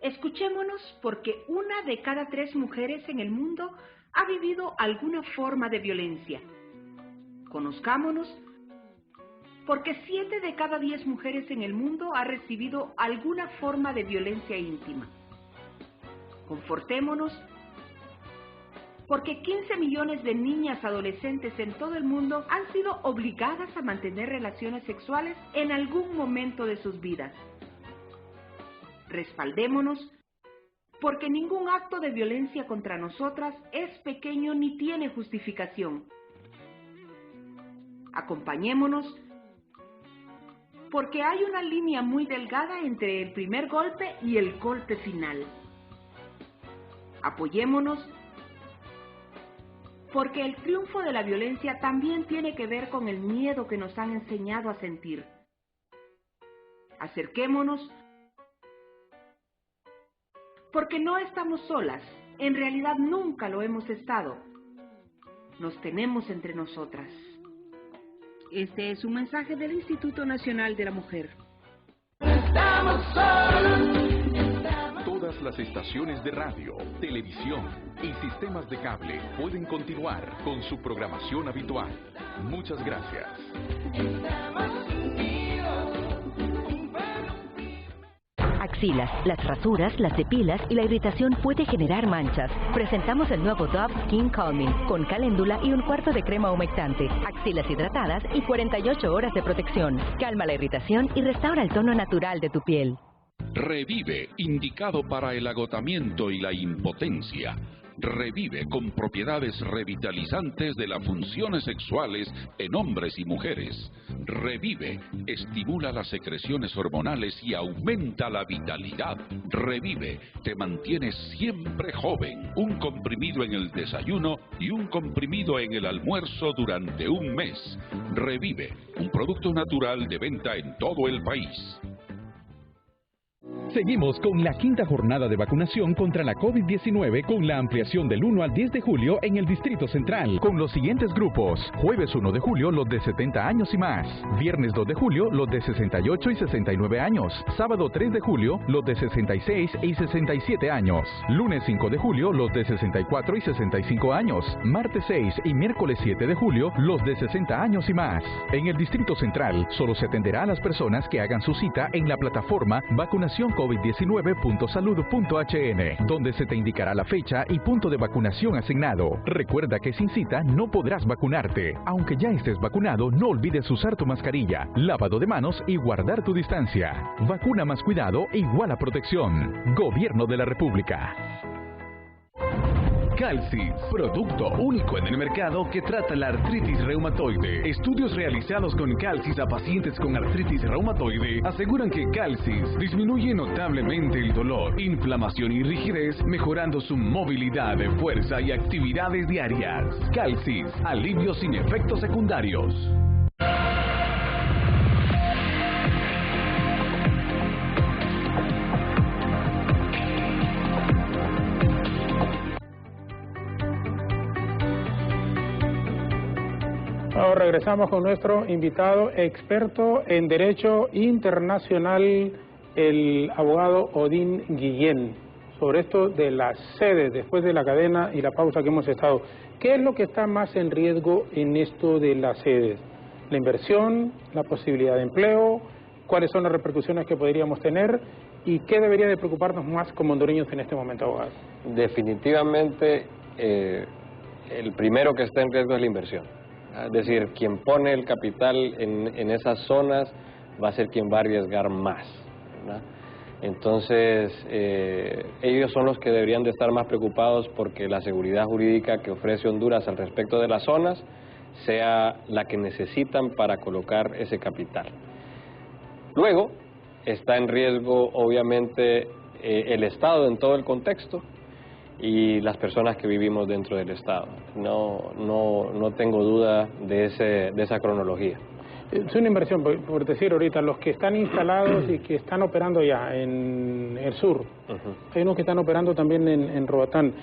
Escuchémonos porque 1 de cada 3 mujeres en el mundo ha vivido alguna forma de violencia. Conozcámonos porque 7 de cada 10 mujeres en el mundo ha recibido alguna forma de violencia íntima. Confortémonos porque 15 millones de niñas adolescentes en todo el mundo han sido obligadas a mantener relaciones sexuales en algún momento de sus vidas. Respaldémonos porque ningún acto de violencia contra nosotras es pequeño ni tiene justificación. Acompañémonos porque hay una línea muy delgada entre el primer golpe y el golpe final. Apoyémonos porque el triunfo de la violencia también tiene que ver con el miedo que nos han enseñado a sentir. Acerquémonos, porque no estamos solas, en realidad nunca lo hemos estado. Nos tenemos entre nosotras. Este es un mensaje del Instituto Nacional de la Mujer.
Estamos solos.
Todas las estaciones de radio, televisión y sistemas de cable pueden continuar con su programación habitual. Muchas gracias.
Axilas, las rasuras, las depilas y la irritación puede generar manchas. Presentamos el nuevo Dove Skin Calming con caléndula y un cuarto de crema humectante, axilas hidratadas y 48 horas de protección. Calma la irritación y restaura el tono natural de tu piel.
Revive, indicado para el agotamiento y la impotencia. Revive con propiedades revitalizantes de las funciones sexuales en hombres y mujeres. Revive, estimula las secreciones hormonales y aumenta la vitalidad. Revive, te mantienes siempre joven. Un comprimido en el desayuno y un comprimido en el almuerzo durante un mes. Revive, un producto natural de venta en todo el país.
Seguimos con la quinta jornada de vacunación contra la COVID-19 con la ampliación del 1 al 10 de julio en el Distrito Central con los siguientes grupos. Jueves 1 de julio los de 70 años y más. Viernes 2 de julio los de 68 y 69 años. Sábado 3 de julio los de 66 y 67 años. Lunes 5 de julio los de 64 y 65 años. Martes 6 y miércoles 7 de julio los de 60 años y más. En el Distrito Central solo se atenderá a las personas que hagan su cita en la plataforma vacunacioncovid19.salud.hn, donde se te indicará la fecha y punto de vacunación asignado. Recuerda que sin cita no podrás vacunarte. Aunque ya estés vacunado, no olvides usar tu mascarilla, lavado de manos y guardar tu distancia. Vacuna más cuidado igual a protección. Gobierno de la República.
Calcis, producto único en el mercado que trata la artritis reumatoide. Estudios realizados con Calcis a pacientes con artritis reumatoide aseguran que Calcis disminuye notablemente el dolor, inflamación y rigidez, mejorando su movilidad, fuerza y actividades diarias. Calcis, alivio sin efectos secundarios.
Ahora regresamos con nuestro invitado experto en Derecho Internacional, el abogado Odín Guillén, sobre esto de las sedes, después de la cadena y la pausa que hemos estado. ¿Qué es lo que está más en riesgo en esto de las sedes? ¿La inversión, la posibilidad de empleo? ¿Cuáles son las repercusiones que podríamos tener? ¿Y qué debería de preocuparnos más como hondureños en este momento, abogado?
Definitivamente, el primero que está en riesgo es la inversión. Es decir, quien pone el capital en esas zonas va a ser quien va a arriesgar más, ¿verdad? Entonces, ellos son los que deberían de estar más preocupados porque la seguridad jurídica que ofrece Honduras al respecto de las zonas sea la que necesitan para colocar ese capital. Luego, está en riesgo, obviamente, el Estado en todo el contexto y las personas que vivimos dentro del Estado. No tengo duda de esa cronología.
Es una inversión, por decir ahorita, los que están instalados y que están operando ya en el sur, hay unos que están operando también en Roatán,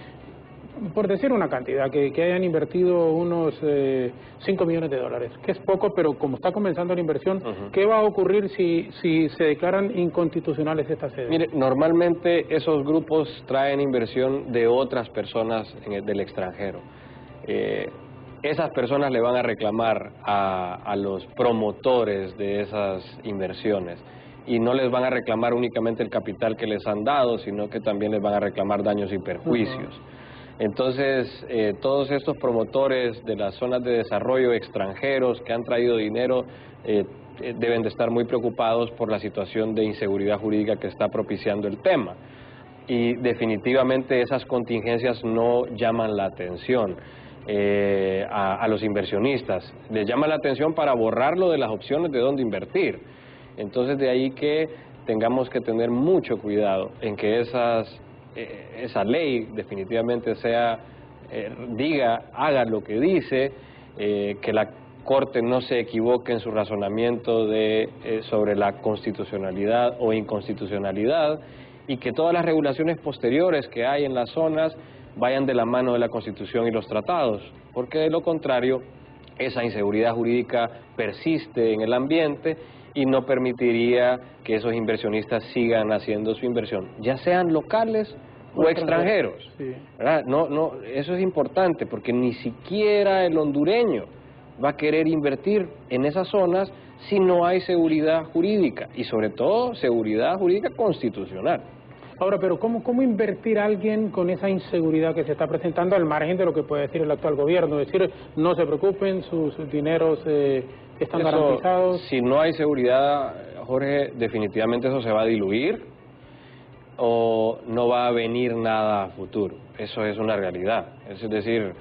por decir una cantidad, que hayan invertido unos 5 millones de dólares, que es poco, pero como está comenzando la inversión, ¿qué va a ocurrir si se declaran inconstitucionales estas sedes?
Mire, normalmente esos grupos traen inversión de otras personas del extranjero. Esas personas le van a reclamar a los promotores de esas inversiones y no les van a reclamar únicamente el capital que les han dado, sino que también les van a reclamar daños y perjuicios. Entonces, todos estos promotores de las zonas de desarrollo extranjeros que han traído dinero deben de estar muy preocupados por la situación de inseguridad jurídica que está propiciando el tema. Y definitivamente esas contingencias no llaman la atención a los inversionistas. Les llama la atención para borrarlo de las opciones de dónde invertir. Entonces, de ahí que tengamos que tener mucho cuidado en que esa ley definitivamente haga lo que dice, que la Corte no se equivoque en su razonamiento sobre la constitucionalidad o inconstitucionalidad, y que todas las regulaciones posteriores que hay en las zonas vayan de la mano de la Constitución y los tratados, porque de lo contrario esa inseguridad jurídica persiste en el ambiente y no permitiría que esos inversionistas sigan haciendo su inversión, ya sean locales o extranjeros.
Sí.
¿Verdad? No, eso es importante, porque ni siquiera el hondureño va a querer invertir en esas zonas si no hay seguridad jurídica, y sobre todo seguridad jurídica constitucional.
Ahora, pero ¿cómo invertir a alguien con esa inseguridad que se está presentando al margen de lo que puede decir el actual gobierno? Es decir, no se preocupen, sus dineros están garantizados.
Si no hay seguridad, Jorge, definitivamente eso se va a diluir o no va a venir nada a futuro. Eso es una realidad. Es decir,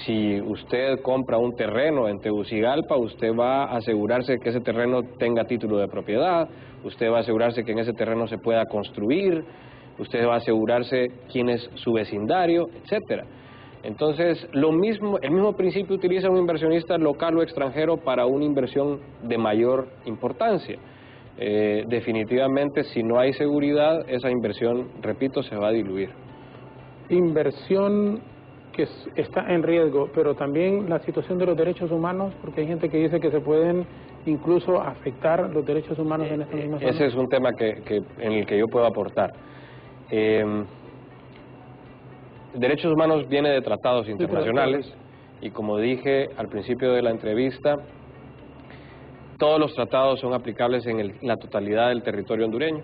si usted compra un terreno en Tegucigalpa, usted va a asegurarse que ese terreno tenga título de propiedad, usted va a asegurarse que en ese terreno se pueda construir, usted va a asegurarse quién es su vecindario, etcétera. Entonces, el mismo principio utiliza un inversionista local o extranjero para una inversión de mayor importancia. Definitivamente, si no hay seguridad, esa inversión, repito, se va a diluir.
Inversión que está en riesgo, pero también la situación de los derechos humanos, porque hay gente que dice que se pueden incluso afectar los derechos humanos en esta misma zona.
Ese es un tema en el que yo puedo aportar. Derechos humanos viene de tratados internacionales, y como dije al principio de la entrevista, todos los tratados son aplicables en la totalidad del territorio hondureño.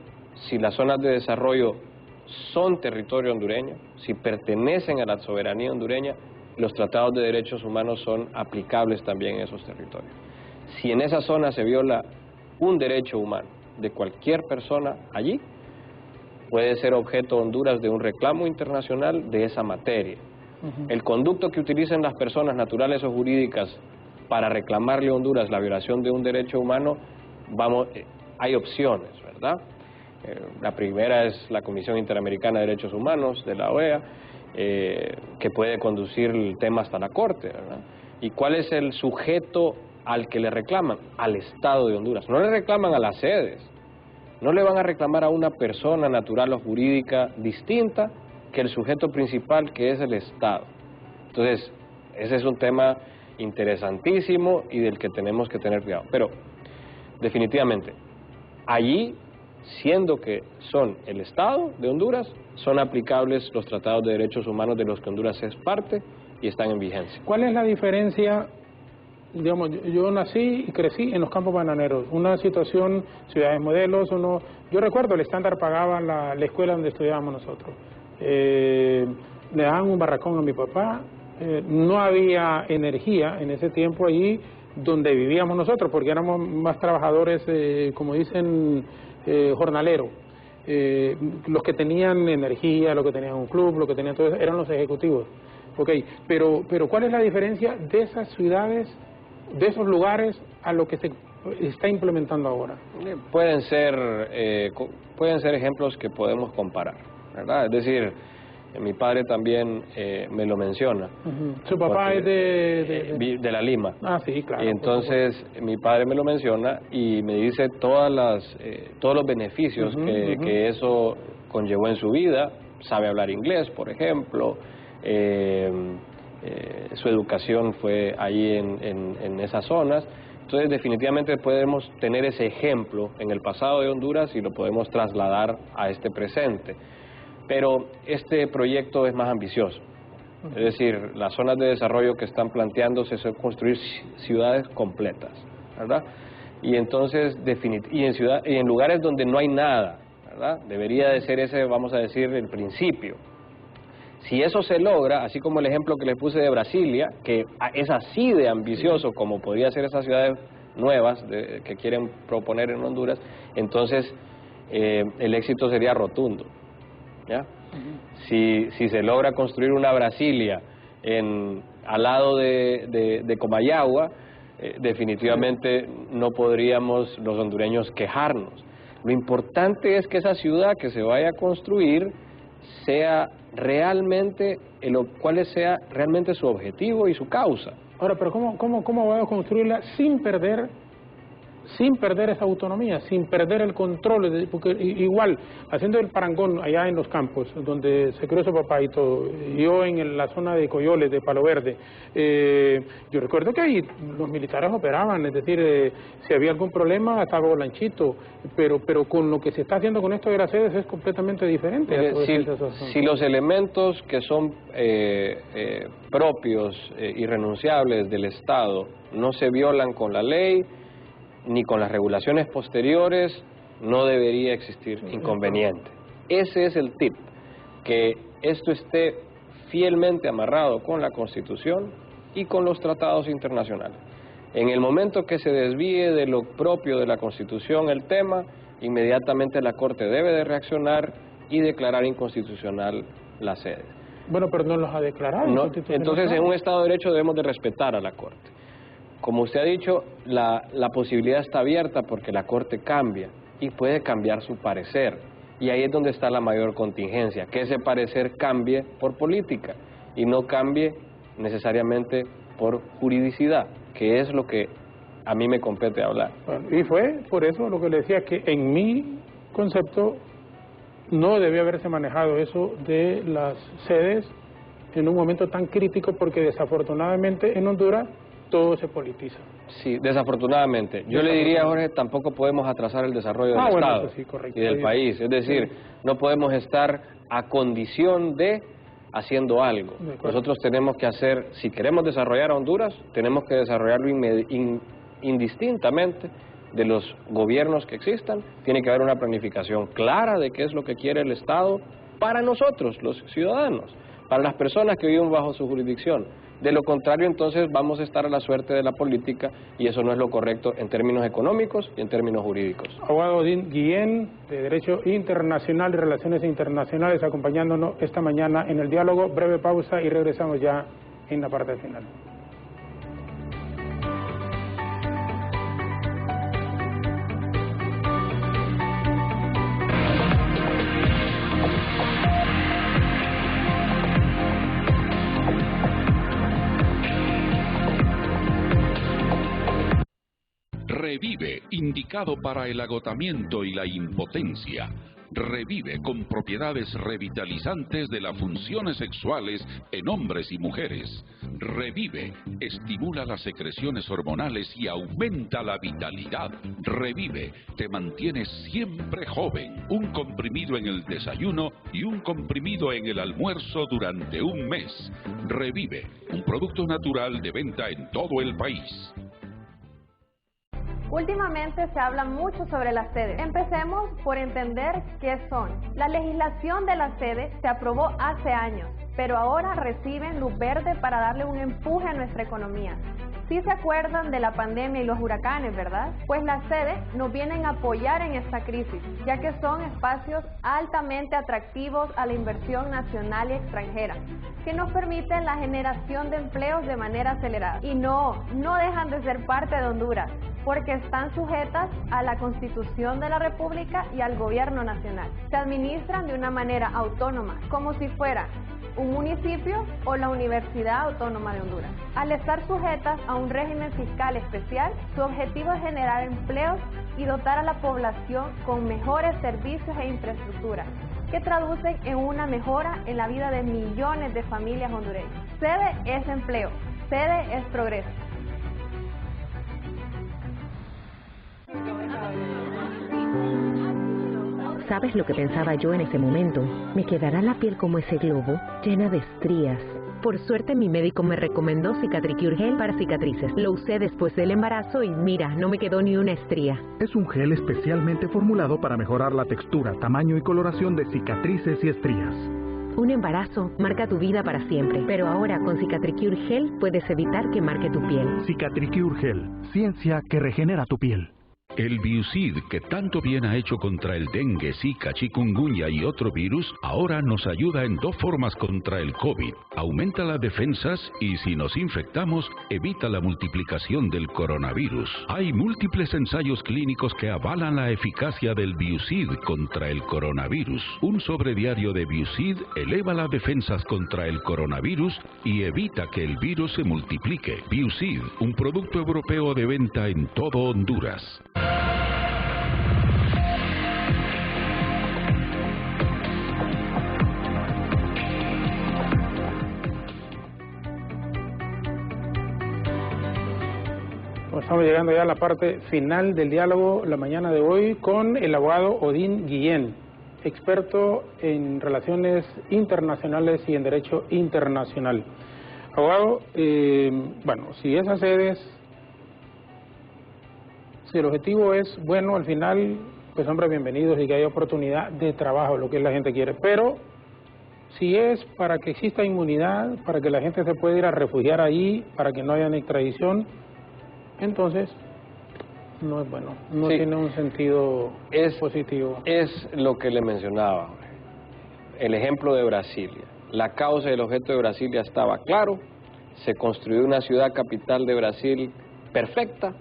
Si las zonas de desarrollo son territorio hondureño, si pertenecen a la soberanía hondureña, los tratados de derechos humanos son aplicables también en esos territorios. Si en esa zona se viola un derecho humano de cualquier persona allí, puede ser objeto Honduras de un reclamo internacional de esa materia. El conducto que utilicen las personas naturales o jurídicas para reclamarle a Honduras la violación de un derecho humano, hay opciones, ¿verdad? La primera es la Comisión Interamericana de Derechos Humanos de la OEA, que puede conducir el tema hasta la Corte, ¿verdad? ¿Y cuál es el sujeto al que le reclaman? Al Estado de Honduras. No le reclaman a las sedes, no le van a reclamar a una persona natural o jurídica distinta que el sujeto principal, que es el Estado. Entonces, ese es un tema interesantísimo y del que tenemos que tener cuidado. Pero, definitivamente, allí, siendo que son el Estado de Honduras, son aplicables los tratados de derechos humanos de los que Honduras es parte y están en vigencia.
¿Cuál es la diferencia? Digamos, yo nací y crecí en los campos bananeros, una situación, ciudades modelos, yo recuerdo el estándar pagaba la escuela donde estudiábamos nosotros, le daban un barracón a mi papá, no había energía en ese tiempo allí donde vivíamos nosotros, porque éramos más trabajadores, como dicen, jornaleros. Los que tenían energía, los que tenían un club, los que tenían todo eso, eran los ejecutivos. Okay, pero ¿cuál es la diferencia de esas ciudades, de esos lugares, a lo que se está implementando ahora?
Pueden ser ejemplos que podemos comparar, ¿verdad? Es decir, mi padre también me lo menciona.
Su papá es de
la Lima.
Ah, sí, claro.
Y entonces mi padre me lo menciona y me dice todos los beneficios que eso conllevó en su vida. Sabe hablar inglés, por ejemplo. Su educación fue ahí en esas zonas. Entonces definitivamente podemos tener ese ejemplo en el pasado de Honduras y lo podemos trasladar a este presente. Pero este proyecto es más ambicioso. Es decir, las zonas de desarrollo que están planteándose son construir ciudades completas, ¿verdad? Y entonces, y en lugares donde no hay nada, ¿verdad? Debería de ser ese, vamos a decir, el principio. Si eso se logra, así como el ejemplo que les puse de Brasilia, que es así de ambicioso como podría ser esas ciudades nuevas que quieren proponer en Honduras, entonces el éxito sería rotundo, ¿ya? Si se logra construir una Brasilia al lado de Comayagua, definitivamente no podríamos los hondureños quejarnos. Lo importante es que esa ciudad que se vaya a construir sea realmente, cuál sea realmente su objetivo y su causa.
Ahora, pero ¿cómo vamos a construirla sin perder esa autonomía, sin perder el control? Porque igual, haciendo el parangón allá en los campos, donde se crió su papá y todo, yo en la zona de Coyoles, de Palo Verde, yo recuerdo que ahí los militares operaban, es decir, si había algún problema estaba Bolanchito, pero con lo que se está haciendo con esto de las sedes es completamente diferente.
Si los elementos que son propios, irrenunciables del Estado, no se violan con la ley, ni con las regulaciones posteriores, no debería existir inconveniente. Ese es el tip, que esto esté fielmente amarrado con la Constitución y con los tratados internacionales. En el momento que se desvíe de lo propio de la Constitución el tema, inmediatamente la Corte debe de reaccionar y declarar inconstitucional la sede.
Bueno, pero no los ha declarado.
No, entonces, en un Estado de Derecho debemos de respetar a la Corte. Como usted ha dicho, la posibilidad está abierta porque la Corte cambia y puede cambiar su parecer. Y ahí es donde está la mayor contingencia, que ese parecer cambie por política y no cambie necesariamente por juridicidad, que es lo que a mí me compete hablar.
Bueno, y fue por eso lo que le decía, que en mi concepto no debía haberse manejado eso de las sedes en un momento tan crítico, porque desafortunadamente en Honduras todo se politiza.
Sí, desafortunadamente. Yo le diría, Jorge, tampoco podemos atrasar el desarrollo del Estado
sí, correcto,
y del país. Es decir, no podemos estar a condición de haciendo algo. Nosotros tenemos que hacer, si queremos desarrollar a Honduras, tenemos que desarrollarlo indistintamente de los gobiernos que existan. Tiene que haber una planificación clara de qué es lo que quiere el Estado para nosotros, los ciudadanos, para las personas que viven bajo su jurisdicción. De lo contrario, entonces vamos a estar a la suerte de la política y eso no es lo correcto en términos económicos y en términos jurídicos.
Abogado Guillén, de Derecho Internacional y Relaciones Internacionales, acompañándonos esta mañana en el diálogo. Breve pausa y regresamos ya en la parte final.
Revive, indicado para el agotamiento y la impotencia. Revive con propiedades revitalizantes de las funciones sexuales en hombres y mujeres. Revive, estimula las secreciones hormonales y aumenta la vitalidad. Revive, te mantienes siempre joven. Un comprimido en el desayuno y un comprimido en el almuerzo durante un mes. Revive, un producto natural de venta en todo el país.
Últimamente se habla mucho sobre las sedes. Empecemos por entender qué son. La legislación de las sedes se aprobó hace años, pero ahora reciben luz verde para darle un empuje a nuestra economía. Sí se acuerdan de la pandemia y los huracanes, ¿verdad? Pues las sedes nos vienen a apoyar en esta crisis, ya que son espacios altamente atractivos a la inversión nacional y extranjera, que nos permiten la generación de empleos de manera acelerada. Y no dejan de ser parte de Honduras, porque están sujetas a la Constitución de la República y al Gobierno Nacional. Se administran de una manera autónoma, como si fuera un municipio o la Universidad Autónoma de Honduras. Al estar sujetas a un régimen fiscal especial, su objetivo es generar empleos y dotar a la población con mejores servicios e infraestructuras, que traducen en una mejora en la vida de millones de familias hondureñas. Sede es empleo, sede es progreso.
¿Sabes lo que pensaba yo en ese momento? ¿Me quedará la piel como ese globo, llena de estrías? Por suerte mi médico me recomendó Cicatricure Gel para cicatrices. Lo usé después del embarazo y mira, no me quedó ni una estría.
Es un gel especialmente formulado para mejorar la textura, tamaño y coloración de cicatrices y estrías.
Un embarazo marca tu vida para siempre, pero ahora con Cicatricure Gel puedes evitar que marque tu piel.
Cicatricure Gel, ciencia que regenera tu piel.
El Biusid, que tanto bien ha hecho contra el dengue, zika, chikungunya y otro virus, ahora nos ayuda en 2 formas contra el COVID. Aumenta las defensas y si nos infectamos, evita la multiplicación del coronavirus. Hay múltiples ensayos clínicos que avalan la eficacia del Biusid contra el coronavirus. Un sobrediario de Biusid eleva las defensas contra el coronavirus y evita que el virus se multiplique. Biusid, un producto europeo de venta en todo Honduras.
Estamos llegando ya a la parte final del diálogo la mañana de hoy con el abogado Odín Guillén, experto en relaciones internacionales y en derecho internacional. Abogado, bueno, si esas sedes, si el objetivo es bueno, al final, pues hombre, bienvenidos y que haya oportunidad de trabajo, lo que la gente quiere, pero si es para que exista inmunidad, para que la gente se pueda ir a refugiar ahí, para que no haya extradición, entonces no es bueno, no tiene un sentido positivo.
Es lo que le mencionaba, el ejemplo de Brasilia. La causa y el objeto de Brasilia estaba claro, se construyó una ciudad capital de Brasil perfecta,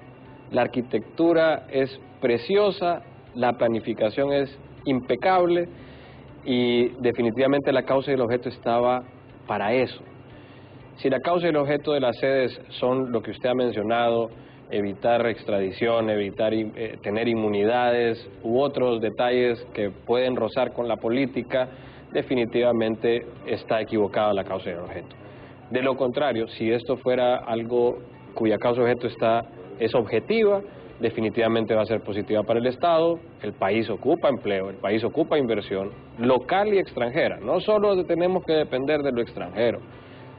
la arquitectura es preciosa, la planificación es impecable y definitivamente la causa y el objeto estaba para eso. Si la causa y el objeto de las sedes son lo que usted ha mencionado, evitar extradición, evitar tener inmunidades u otros detalles que pueden rozar con la política, definitivamente está equivocada la causa y el objeto. De lo contrario, si esto fuera algo cuya causa y objeto es objetiva, definitivamente va a ser positiva para el Estado, el país ocupa empleo, el país ocupa inversión local y extranjera. No solo tenemos que depender de lo extranjero,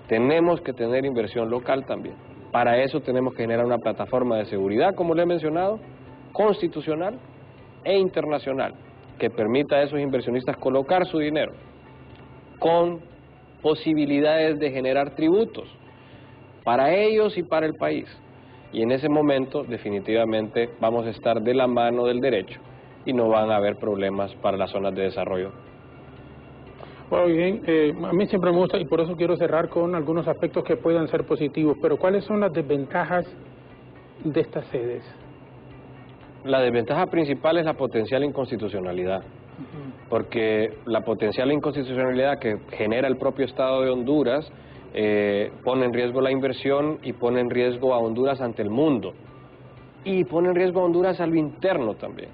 tenemos que tener inversión local también. Para eso tenemos que generar una plataforma de seguridad, como le he mencionado, constitucional e internacional, que permita a esos inversionistas colocar su dinero con posibilidades de generar tributos para ellos y para el país. Y en ese momento definitivamente vamos a estar de la mano del derecho y no van a haber problemas para las zonas de desarrollo.
Bueno, bien, a mí siempre me gusta y por eso quiero cerrar con algunos aspectos que puedan ser positivos, pero ¿cuáles son las desventajas de estas sedes?
La desventaja principal es la potencial inconstitucionalidad, porque la potencial inconstitucionalidad que genera el propio Estado de Honduras pone en riesgo la inversión y pone en riesgo a Honduras ante el mundo y pone en riesgo a Honduras a lo interno también,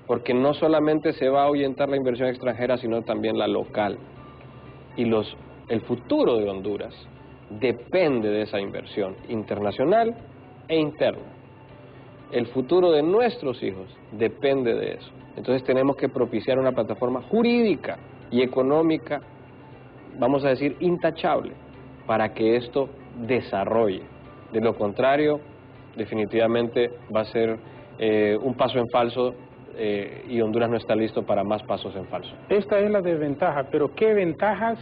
porque no solamente se va a ahuyentar la inversión extranjera, sino también la local. Y el futuro de Honduras depende de esa inversión internacional e interna. El futuro de nuestros hijos depende de eso. Entonces tenemos que propiciar una plataforma jurídica y económica, vamos a decir, intachable, para que esto desarrolle. De lo contrario, definitivamente va a ser un paso en falso y Honduras no está listo para más pasos en falso.
Esta es la desventaja, pero ¿qué ventajas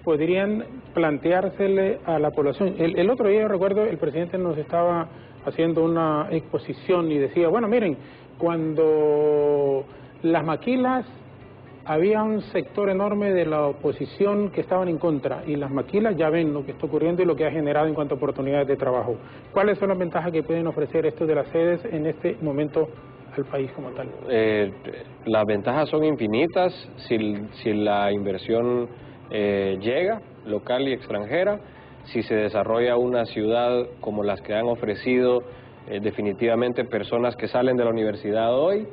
podrían planteársele a la población? El otro día, yo recuerdo, el presidente nos estaba haciendo una exposición y decía, bueno, miren, cuando las maquilas, había un sector enorme de la oposición que estaban en contra, y las maquilas ya ven lo que está ocurriendo y lo que ha generado en cuanto a oportunidades de trabajo. ¿Cuáles son las ventajas que pueden ofrecer estos de las sedes en este momento al país como tal?
Las ventajas son infinitas si la inversión llega, local y extranjera, si se desarrolla una ciudad como las que han ofrecido definitivamente personas que salen de la universidad hoy,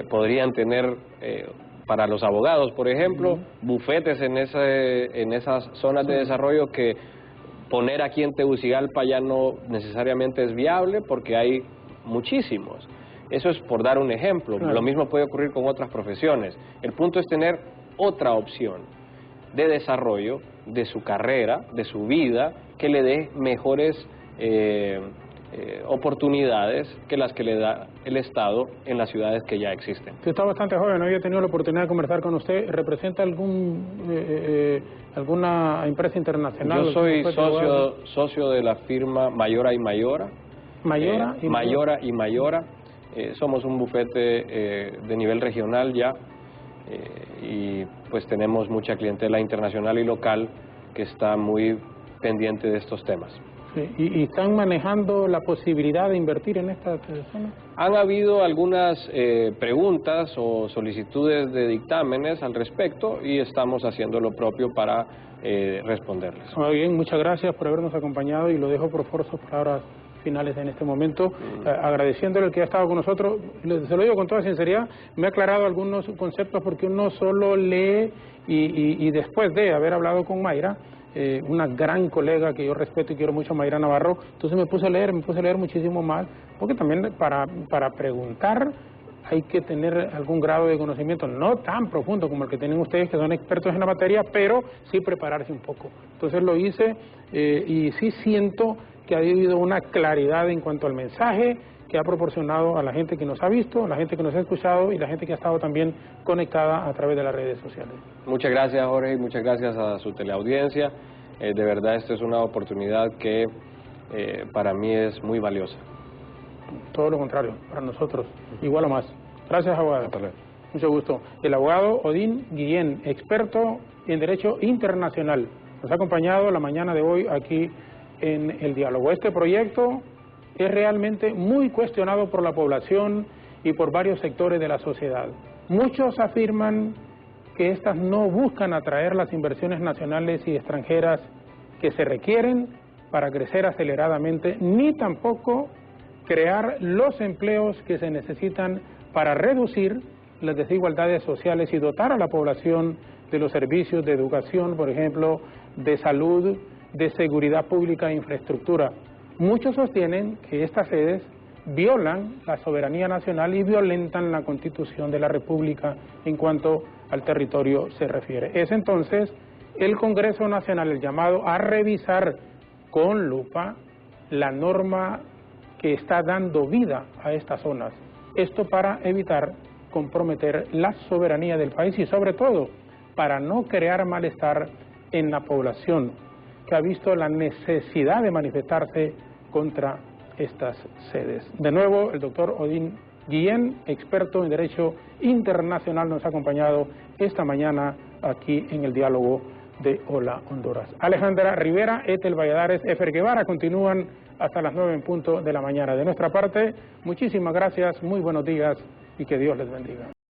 podrían tener para los abogados, por ejemplo, bufetes en esas zonas de desarrollo que poner aquí en Tegucigalpa ya no necesariamente es viable porque hay muchísimos. Eso es por dar un ejemplo. Claro. Lo mismo puede ocurrir con otras profesiones. El punto es tener otra opción de desarrollo de su carrera, de su vida, que le dé mejores oportunidades que las que le da el Estado en las ciudades que ya existen.
Usted está bastante joven, no había tenido la oportunidad de conversar con usted. ¿Representa alguna empresa internacional?
Yo soy socio de la firma Mayora y Mayora.
¿Mayora y
Mayora y Mayora. Somos un bufete de nivel regional ya y pues tenemos mucha clientela internacional y local que está muy pendiente de estos temas.
Sí. ¿Y están manejando la posibilidad de invertir en esta zona?
Han habido algunas preguntas o solicitudes de dictámenes al respecto y estamos haciendo lo propio para responderles.
Muy bien, muchas gracias por habernos acompañado y lo dejo por forzo por ahora finales en este momento, agradeciéndole el que ha estado con nosotros. Se lo digo con toda sinceridad, me ha aclarado algunos conceptos porque uno solo lee y después de haber hablado con Mayra, una gran colega que yo respeto y quiero mucho, Mayra Navarro, entonces me puse a leer muchísimo más, porque también para preguntar hay que tener algún grado de conocimiento, no tan profundo como el que tienen ustedes, que son expertos en la materia, pero sí prepararse un poco. Entonces lo hice y sí siento que ha habido una claridad en cuanto al mensaje que ha proporcionado a la gente que nos ha visto, a la gente que nos ha escuchado y la gente que ha estado también conectada a través de las redes sociales.
Muchas gracias, Jorge, y muchas gracias a su teleaudiencia. De verdad, esta es una oportunidad que para mí es muy valiosa.
Todo lo contrario, para nosotros, igual o más. Gracias, abogado. Mucho gusto. El abogado Odín Guillén, experto en Derecho Internacional, nos ha acompañado la mañana de hoy aquí en El Diálogo. Este proyecto es realmente muy cuestionado por la población y por varios sectores de la sociedad. Muchos afirman que estas no buscan atraer las inversiones nacionales y extranjeras que se requieren para crecer aceleradamente, ni tampoco crear los empleos que se necesitan para reducir las desigualdades sociales y dotar a la población de los servicios de educación, por ejemplo, de salud, de seguridad pública e infraestructura. Muchos sostienen que estas sedes violan la soberanía nacional y violentan la Constitución de la República en cuanto al territorio se refiere. Es entonces el Congreso Nacional el llamado a revisar con lupa la norma que está dando vida a estas zonas. Esto para evitar comprometer la soberanía del país y sobre todo para no crear malestar en la población que ha visto la necesidad de manifestarse contra estas sedes. De nuevo, el doctor Odín Guillén, experto en Derecho Internacional, nos ha acompañado esta mañana aquí en el Diálogo de Hola Honduras. Alejandra Rivera, Ethel Valladares, Efer Guevara continúan hasta las 9 en punto de la mañana. De nuestra parte, muchísimas gracias, muy buenos días y que Dios les bendiga.